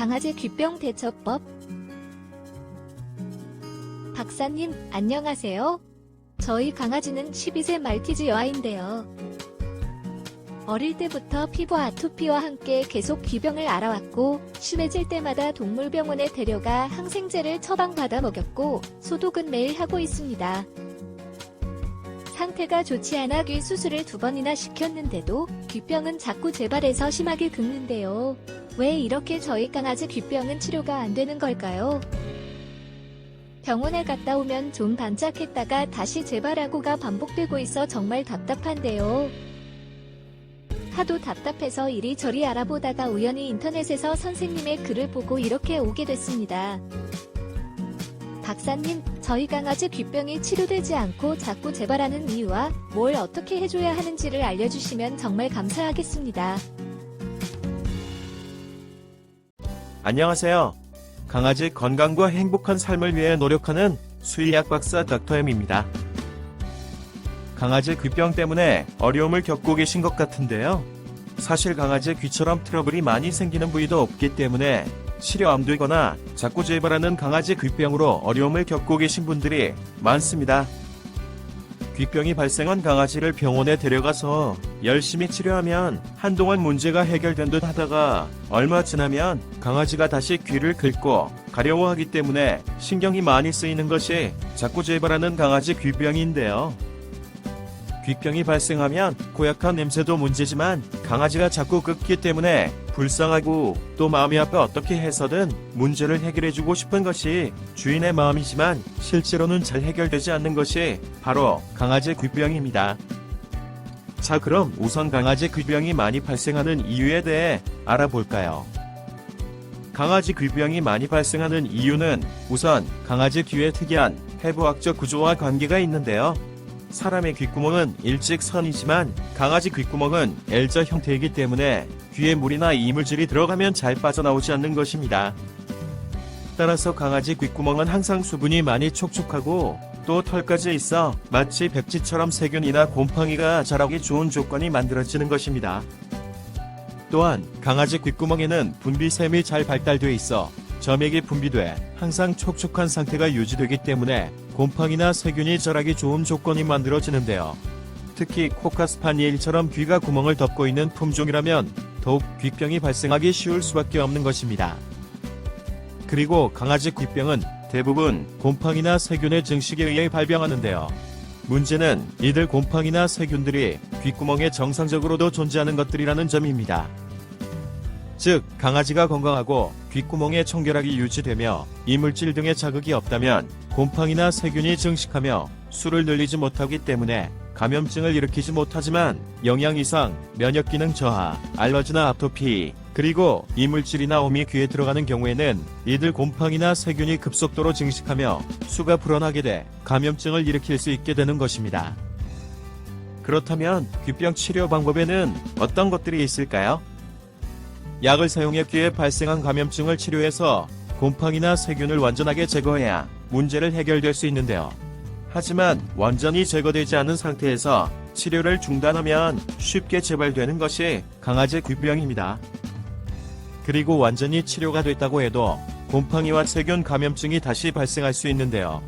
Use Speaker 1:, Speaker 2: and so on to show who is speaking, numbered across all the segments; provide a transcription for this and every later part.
Speaker 1: 강아지 귀병 대처법. 박사님, 안녕하세요. 저희 강아지는 12세 말티즈 여아인데요. 어릴 때부터 피부 아토피와 함께 계속 귀병을 앓아왔고, 심해질 때마다 동물병원에 데려가 항생제를 처방받아 먹였고, 소독은 매일 하고 있습니다. 상태가 좋지 않아 귀 수술을 2번이나 시켰는데도 귀병은 자꾸 재발해서 심하게 긁는데요. 왜 이렇게 저희 강아지 귀병은 치료가 안 되는 걸까요? 병원에 갔다 오면 좀 반짝했다가 다시 재발하고가 반복되고 있어 정말 답답한데요. 하도 답답해서 이리저리 알아보다가 우연히 인터넷에서 선생님의 글을 보고 이렇게 오게 됐습니다. 박사님, 저희 강아지 귀병이 치료되지 않고 자꾸 재발하는 이유와 뭘 어떻게 해줘야 하는지를 알려주시면 정말 감사하겠습니다.
Speaker 2: 안녕하세요. 강아지 건강과 행복한 삶을 위해 노력하는 수의학 박사 닥터엠입니다. 강아지 귀병 때문에 어려움을 겪고 계신 것 같은데요. 사실 강아지 귀처럼 트러블이 많이 생기는 부위도 없기 때문에 치료 안 되거나 자꾸 재발하는 강아지 귀병으로 어려움을 겪고 계신 분들이 많습니다. 귀병이 발생한 강아지를 병원에 데려가서 열심히 치료하면 한동안 문제가 해결된 듯 하다가 얼마 지나면 강아지가 다시 귀를 긁고 가려워하기 때문에 신경이 많이 쓰이는 것이 자꾸 재발하는 강아지 귀병인데요. 귀병이 발생하면 고약한 냄새도 문제지만 강아지가 자꾸 긁기 때문에 불쌍하고 또 마음이 아파 어떻게 해서든 문제를 해결해주고 싶은 것이 주인의 마음이지만 실제로는 잘 해결되지 않는 것이 바로 강아지 귀병입니다. 자, 그럼 우선 강아지 귀병이 많이 발생하는 이유에 대해 알아볼까요? 강아지 귀병이 많이 발생하는 이유는 우선 강아지 귀의 특이한 해부학적 구조와 관계가 있는데요. 사람의 귓구멍은 일직선이지만 강아지 귓구멍은 L자 형태이기 때문에 귀에 물이나 이물질이 들어가면 잘 빠져나오지 않는 것입니다. 따라서 강아지 귓구멍은 항상 수분이 많이 촉촉하고 또 털까지 있어 마치 백지처럼 세균이나 곰팡이가 자라기 좋은 조건이 만들어지는 것입니다. 또한 강아지 귓구멍에는 분비샘이 잘 발달돼 있어 점액이 분비돼 항상 촉촉한 상태가 유지되기 때문에 곰팡이나 세균이 자라기 좋은 조건이 만들어지는데요. 특히 코카스파니엘처럼 귀가 구멍을 덮고 있는 품종이라면 더욱 귀병이 발생하기 쉬울 수밖에 없는 것입니다. 그리고 강아지 귀병은 대부분 곰팡이나 세균의 증식에 의해 발병하는데요. 문제는 이들 곰팡이나 세균들이 귓구멍에 정상적으로도 존재하는 것들이라는 점입니다. 즉, 강아지가 건강하고 귓구멍의 청결하게 유지되며 이물질 등의 자극이 없다면 곰팡이나 세균이 증식하며 수를 늘리지 못하기 때문에 감염증을 일으키지 못하지만 영양 이상, 면역 기능 저하, 알러지나 아토피, 그리고 이물질이나 옴이 귀에 들어가는 경우에는 이들 곰팡이나 세균이 급속도로 증식하며 수가 불어나게 돼 감염증을 일으킬 수 있게 되는 것입니다. 그렇다면 귀병 치료 방법에는 어떤 것들이 있을까요? 약을 사용해 귀에 발생한 감염증을 치료해서 곰팡이나 세균을 완전하게 제거해야 문제를 해결될 수 있는데요. 하지만 완전히 제거되지 않은 상태에서 치료를 중단하면 쉽게 재발되는 것이 강아지 귀병입니다. 그리고 완전히 치료가 됐다고 해도 곰팡이와 세균 감염증이 다시 발생할 수 있는데요.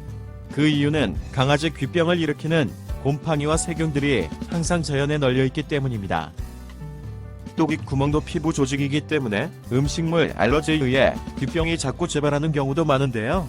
Speaker 2: 그 이유는 강아지 귀병을 일으키는 곰팡이와 세균들이 항상 자연에 널려있기 때문입니다. 또 귓구멍도 피부 조직이기 때문에 음식물 알러지에 의해 귀병이 자꾸 재발하는 경우도 많은데요.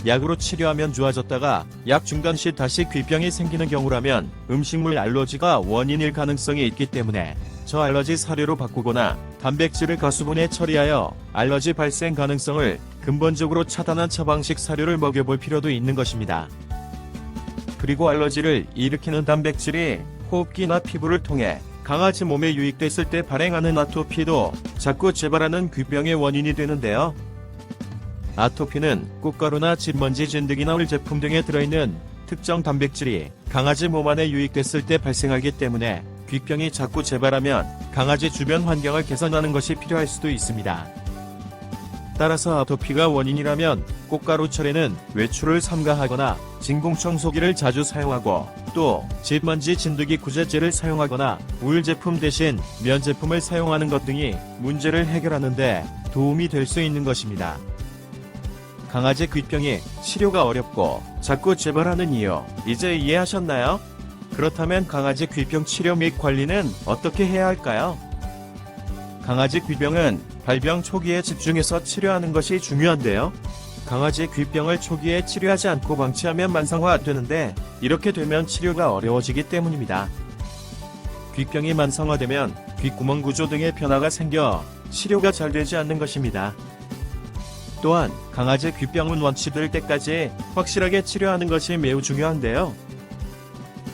Speaker 2: 약으로 치료하면 좋아졌다가 약 중단 시 다시 귀병이 생기는 경우라면 음식물 알러지가 원인일 가능성이 있기 때문에 저알러지 사료로 바꾸거나 단백질을 가수분해 처리하여 알러지 발생 가능성을 근본적으로 차단한 처방식 사료를 먹여볼 필요도 있는 것입니다. 그리고 알러지를 일으키는 단백질이 호흡기나 피부를 통해 강아지 몸에 유입됐을 때 발행하는 아토피도 자꾸 재발하는 귀병의 원인이 되는데요. 아토피는 꽃가루나 진먼지 진드기 나올 제품 등에 들어있는 특정 단백질이 강아지 몸 안에 유입됐을 때 발생하기 때문에 귀병이 자꾸 재발하면 강아지 주변 환경을 개선하는 것이 필요할 수도 있습니다. 따라서 아토피가 원인이라면 꽃가루철에는 외출을 삼가하거나 진공청소기를 자주 사용하고 또 진먼지 진드기 구제제를 사용하거나 우유 제품 대신 면 제품을 사용하는 것 등이 문제를 해결하는 데 도움이 될 수 있는 것입니다. 강아지 귀병이 치료가 어렵고 자꾸 재발하는 이유, 이제 이해하셨나요? 그렇다면 강아지 귀병 치료 및 관리는 어떻게 해야 할까요? 강아지 귀병은 발병 초기에 집중해서 치료하는 것이 중요한데요. 강아지 귀병을 초기에 치료하지 않고 방치하면 만성화되는데 이렇게 되면 치료가 어려워지기 때문입니다. 귀병이 만성화되면 귓구멍 구조 등의 변화가 생겨 치료가 잘 되지 않는 것입니다. 또한 강아지 귀병은 완치될 때까지 확실하게 치료하는 것이 매우 중요한데요.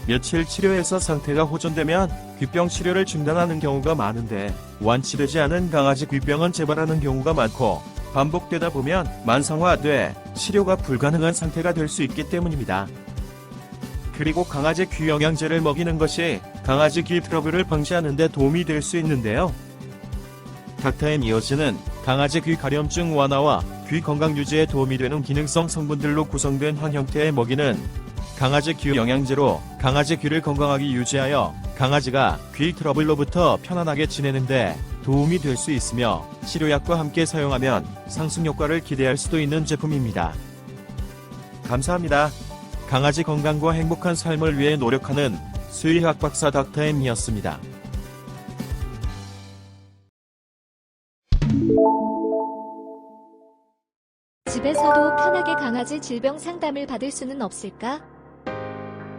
Speaker 2: 며칠 치료해서 상태가 호전되면 귀병 치료를 중단하는 경우가 많은데 완치되지 않은 강아지 귀병은 재발하는 경우가 많고 반복되다 보면 만성화돼 치료가 불가능한 상태가 될 수 있기 때문입니다. 그리고 강아지 귀 영양제를 먹이는 것이 강아지 귀 트러블을 방지하는 데 도움이 될 수 있는데요. 닥터앤이어즈는 강아지 귀 가려움증 완화와 귀 건강 유지에 도움이 되는 기능성 성분들로 구성된 한 형태의 먹이는 강아지 귀 영양제로 강아지 귀를 건강하게 유지하여 강아지가 귀 트러블로부터 편안하게 지내는데 도움이 될 수 있으며 치료약과 함께 사용하면 상승 효과를 기대할 수도 있는 제품입니다. 감사합니다. 강아지 건강과 행복한 삶을 위해 노력하는 수의학 박사 닥터앤이었습니다.
Speaker 1: 집에서도 편하게 강아지 질병 상담을 받을 수는 없을까?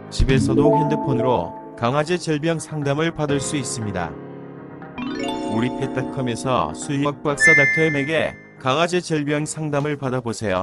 Speaker 2: 집에서도 핸드폰으로 강아지 질병 상담을 받을 수 있습니다. 우리 펫닷컴에서 수의학 박사 닥터엠에게 강아지 질병 상담을 받아보세요.